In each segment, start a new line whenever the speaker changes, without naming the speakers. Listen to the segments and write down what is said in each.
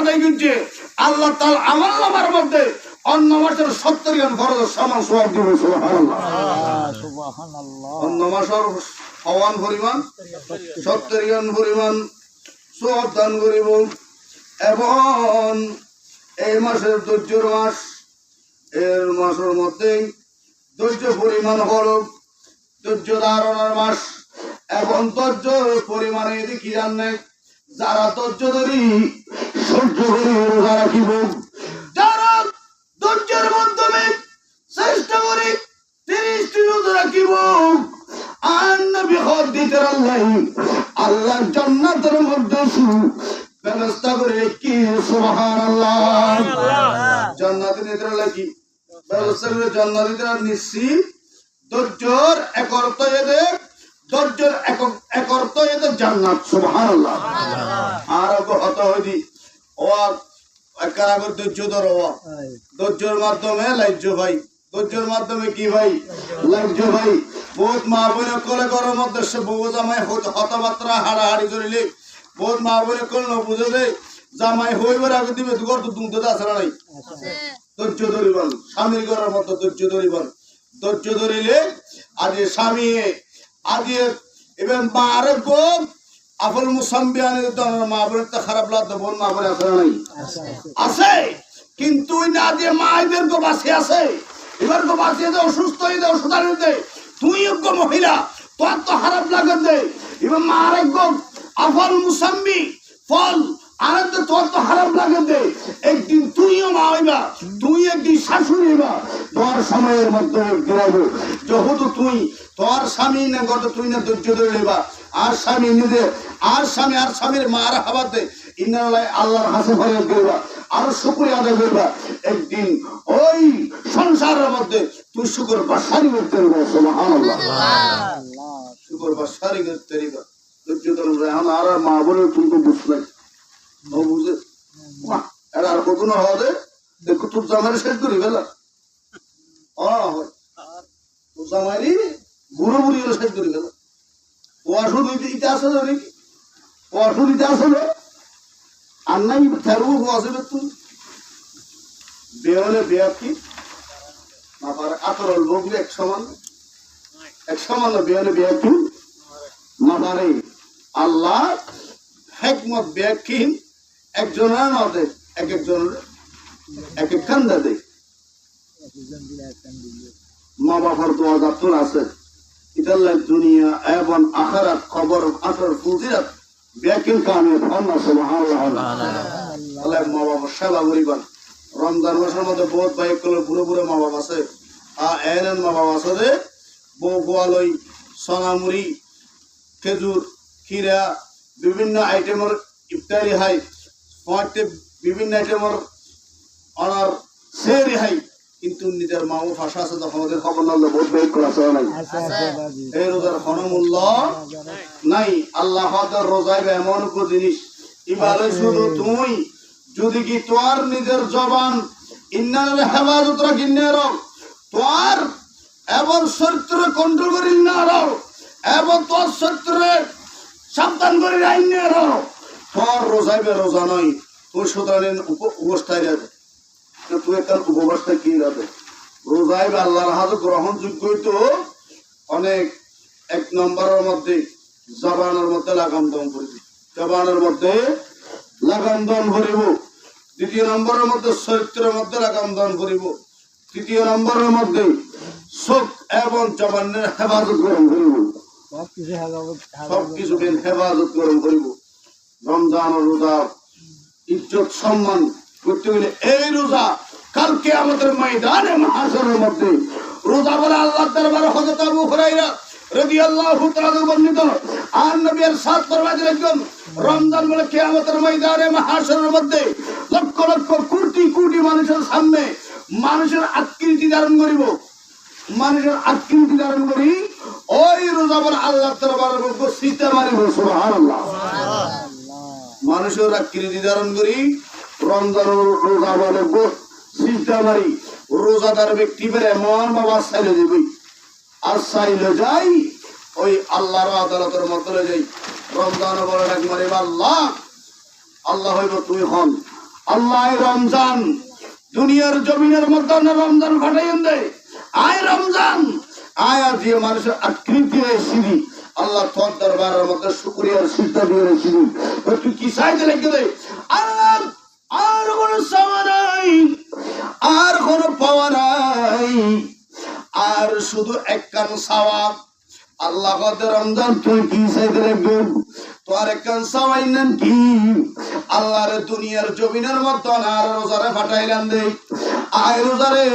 আদায় করছে আল্লাহ তাআলা আমল নামার মধ্যে অন্য মাসের 70 জন ফরজের সমান সওয়াব দিবে সুবহানাল্লাহ অন্য মাসের সমান পরিমাণ 70 জন পরিমাণ সওয়াব দান করিব এবং এই মাসের ধৈর্যের মাস এর মাসের মধ্যে ধৈর্য পরিমাণ হলো ধৈর্য ধারণের মাস এবং ধৈর্য পরিমাণে দেখি জানে যারা ধৈর্য ধরি সহ্য করি রোজা রাখিব যারা ধৈর্যের মাধ্যমে চেষ্টা করি 30 দিন রোজা রাখিব আর নবী দিতে আল্লাহ জান্নাতের মধ্যে ব্যবস্থা করে কি সুবহানাল্লাহ জান্নাতে নিতে লাগি ব্যবস্থা করে জান্নাতে নিশ্চিত ধৈর্যের এক অর্থ এদের ধৈর্যের এক অর্থ এদের জান্নাত সুবহানাল্লাহ আর হত হইদি ও একারাগর ধৈর্য ধরো ধৈর্যের মাধ্যমে লাইজ্য ভাই ধৈর্যের মাধ্যমে কি ভাই লাইজ্য ভাই বহুত মা বোনের কোলে করার মধ্যে সে বউ জামাই হতমাত্রা হাড়াহাড়ি করিলে বহুত মা বোনের কোল ন বুঝে দে জামাই হইবার আগে দিবে দুগর তো দুধ আছে না নাই ধৈর্য ধরিবান স্বামীর করার মতো ধৈর্য ধরিবান ধৈর্য ধরিলে আজ স্বামী আজ এবং মার গো আফল মুসাম্বিয়ানের দনের মা বোনের তো খারাপ লাগতো বোন মা বোন আছে না নাই আছে কিন্তু না যে মায়েদের গো বাসে আছে এবার গো বাসে যে অসুস্থ হয়ে যায় ওষুধ আনি দে তুই যোগ্য মহিলা তোর তো খারাপ লাগে দে এবার মার গো আফল মুসাম্বি ফল আনন্দ তোর তো খারাপ লাগে দে একদিন তুইও মা হইবা তুই একদিন শাশুড়ি হইবা তোর সময়ের মধ্যে গিরাইবো যেহেতু তুই তোর স্বামী না গত তুই না ধৈর্য ধরে নেবা আর স্বামী নিজে আর স্বামীর মার হাবাত দে ইন্নাল্লাহ আল্লাহর হাসে ভরে করবা আর শুকরিয়া আদায় করবা একদিন ওই সংসারের মধ্যে তুই শুকর বাসারি করতে পারবো সুবহানাল্লাহ শুকর বাসারি করতে পারবা ধৈর্য ধরে এখন আর মা বলে কিন্তু বুঝতে ও বুঝে এরা আর কত না হওয়া দেয় দেখো তোর জামাই শেষ করি বেলা তোর জামাই বুড়ো বুড়ি হলে শেষ করি বেলা ওয়াশুন ইতে আসে নাকি ওয়াশুন ইতে আসে আর নাই থেরবো আসবে তুই বিয়ে হলে বিয়ে কি মাথার আতর লোকলে এক সমান বিয়ে হলে বিয়ে কি মাথারে আল্লাহ হেকমত ব্যাখ্যীন একজনের না দেয় একজনের এক কান্দা দেয় মা বাবার দোয়া গাতন আছে ইতাল্লাহ দুনিয়া এবং আখিরাত খবর আসর ফুজিরাত ব্যাখ্যীন কামে আল্লাহ সুবহানাল্লাহ আল্লাহ মা বাবা সেবা করিবান রমজান মাসের মধ্যে বহুত ভাই কল বুড়ো বুড়ো মা বাবা আছে এন মা বাবা আছে রে বউ গোয়ালই সোনামুড়ি খেজুর ক্ষীরা বিভিন্ন আইটেমের ইফতারি হাই বিভিন্ন আইটেমের অনার সে রেহাই কিন্তু নিজের মাও ভাষা আছে তখন ওদের খবর নালে বহুত বের করা চলে নাই এই রোজার কোনো মূল্য নাই আল্লাহ হাজার রোজায় এমন কোনো জিনিস ইবারে শুধু তুই যদি কি তোর নিজের জবান ইন্নাল হেফাজত রাখি নেরো তোর এবং চরিত্র কন্ট্রোল করি না রাও এবং তোর চরিত্রে সাবধান করে আইন নেরো তোর রোজাইবে রোজা নয় তুই সুতরাং উপস্থায় যাবে তুই একটা উপবাসটা কি যাবে রোজাইবে আল্লাহর হাতে গ্রহণযোগ্য তো অনেক এক নম্বরের মধ্যে জবানের মধ্যে লাগাম দম করিব জবানের মধ্যে লাগাম দম করিব দ্বিতীয় নম্বরের মধ্যে চরিত্রের মধ্যে লাগাম দম করিব তৃতীয় নম্বরের মধ্যে চোখ এবং জবানের হেফাজত গ্রহণ করিব সবকিছু হেফাজত গ্রহণ করিব রমজান রোজা ইজ্জত সম্মান করতে গেলে এই রোজা কালকে আমাদের ময়দানে মাহশরের মধ্যে রোজা বলে আল্লাহ দরবারে হযরত আবু হুরায়রা রাদিয়াল্লাহু তাআলা বর্ণিত আর নবী ارشاد ফরমাইলেন রমজান বলে কিয়ামতের ময়দানে মাহশরের মধ্যে লক্ষ লক্ষ কোটি কোটি মানুষের সামনে মানুষের আকৃতি ধারণ করিব মানুষের আকৃতি ধারণ করি ওই রোজা বলে আল্লাহ দরবারে বলবো সিতা মারিব সুবহানাল্লাহ মানুষের আকৃতি ধারণ করি রমজান রোজা বলে সিতা মারি রোজাদার ব্যক্তি বের এমন বাবা চাইলে দিবি আর চাইলে যাই ওই আল্লাহর আদালতের মধ্যে যাই রমজান বলে ডাক মারিব আল্লাহ আল্লাহ হইব তুই হন আল্লাহ রমজান দুনিয়ার জমিনের মধ্যে রমজান ঘটাইন দেয়। আয় রমজান আয় আজ মানুষের আকৃতি সিঁড়ি আল্লাহ তোর দরবারের মধ্যে শুকরিয়ার সিদ্ধা দিয়ে সিঁড়ি তুই কি চাইতে লেগে দেয় আল্লাহ আর কোনো চাওয়া নাই, আর কোনো পাওয়া নাই, আর শুধু একখান চাওয়া। আল্লাহ রমজান তুই কি চাইতে লাগবে তোর একখান চাওয়াই নেন কি আল্লাহরে দুনিয়ার জমিনের মতো আর রোজারে ফাটাইলাম দে। আয় রোজারে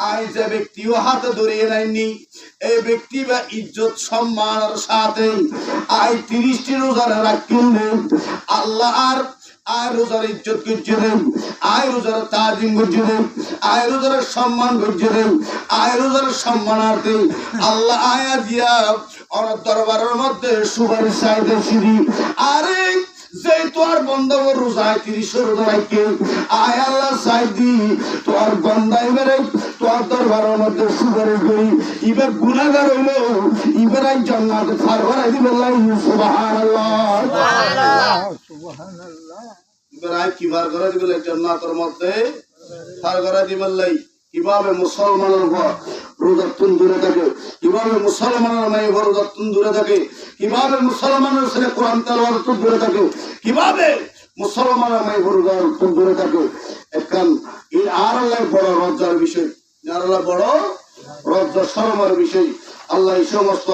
আয় যে ব্যক্তিও হাতে ধরিয়ে নেয়নি এই ব্যক্তি বা ইজ্জত সম্মানের সাথে আয় 30টি রোজারে রাখলেন আল্লাহ আর রোজার ইজ্জত করছে দেন, আয় রোজার তাজিম করছে দেন, আয় রোজার সম্মান করছে দেন, আয় রোজার সম্মানার্থে আল্লাহ আয়া দিয়া ওনার দরবারের মধ্যে সুপারিশ চাইতে সিঁড়ি। আরে যে তোর বন্ধব রোজায় 30 রোজা রাখে আয় আল্লাহ চাইদি তোর বন্ধাই মেরে তোর দরবারের মধ্যে সুপারিশ করি এবার গুনাহগার হইল এবার আই জান্নাতে ফার করাই দিবে সুবহানাল্লাহ সুবহানাল্লাহ। এবার আই কি বার করে দিবে জান্নাতের মধ্যে ফার করাই দিবে লাই। কিভাবে মুসলমানের রোজাতুন দূরে থাকে, কিভাবে মুসলমানের মেয়ে রোজাতুন দূরে থাকে, কিভাবে মুসলমানের ছেলে কোরআন তেলাওয়াত দূরে থাকে, কিভাবে মুসলমানের মেয়ে রোজাতুন দূরে থাকে। একখান এই আর আল্লাহ বড় রজ্জার বিষয়, আর আল্লাহ বড় রজ্জা শরমের বিষয়। আল্লাহ এই সমস্ত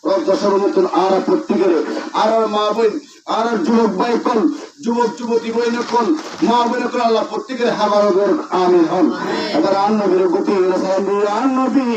রজ্জা শরমের আর প্রত্যেকের আর মা বোন আর যুবক ভাই কল যুবক যুবতী বই নকল মা বোন কল আল্লাহ প্রত্যেকের হাবার আমিন হন। এবার আন নবীর গতি আন নবী